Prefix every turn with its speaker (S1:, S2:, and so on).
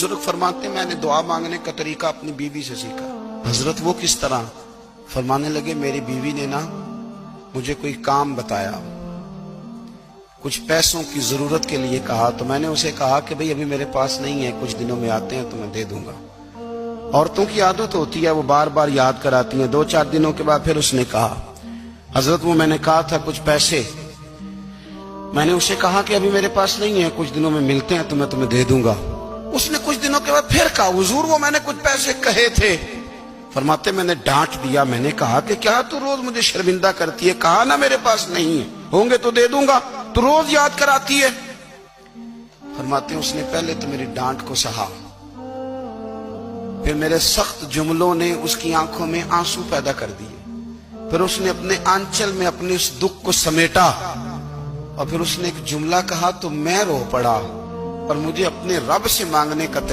S1: بزرگ فرماتے ہیں میں نے دعا مانگنے کا طریقہ اپنی بیوی سے سیکھا۔ حضرت وہ کس طرح؟ فرمانے لگے میری بیوی نے نا مجھے کوئی کام بتایا، کچھ پیسوں کی ضرورت کے لیے کہا، تو میں نے اسے کہا کہ بھئی ابھی میرے پاس نہیں ہے، کچھ دنوں میں آتے ہیں تو میں دے دوں گا۔ عورتوں کی عادت ہوتی ہے وہ بار بار یاد کراتی ہیں۔ 2-4 دنوں کے بعد پھر اس نے کہا حضرت وہ میں نے کہا تھا کچھ پیسے، میں نے اسے کہا کہ ابھی میرے پاس نہیں ہے، کچھ دنوں میں ملتے ہیں تو میں تمہیں دے دوں گا۔ اس نے کچھ دنوں کے بعد پھر کہا حضور وہ میں نے کچھ پیسے کہے تھے۔ فرماتے میں نے ڈانٹ دیا، میں نے کہا کہ کیا تو روز مجھے شرمندہ کرتی ہے، کہا نا میرے پاس نہیں ہے، ہوں گے تو دے دوں گا، تو روز یاد کراتی ہے۔ فرماتے ہیں اس نے پہلے تو میری ڈانٹ کو سہا، پھر میرے سخت جملوں نے اس کی آنکھوں میں آنسو پیدا کر دیے، پھر اس نے اپنے آنچل میں اپنے اس دکھ کو سمیٹا، اور پھر اس نے ایک جملہ کہا تو میں رو پڑا، اور مجھے اپنے رب سے مانگنے کا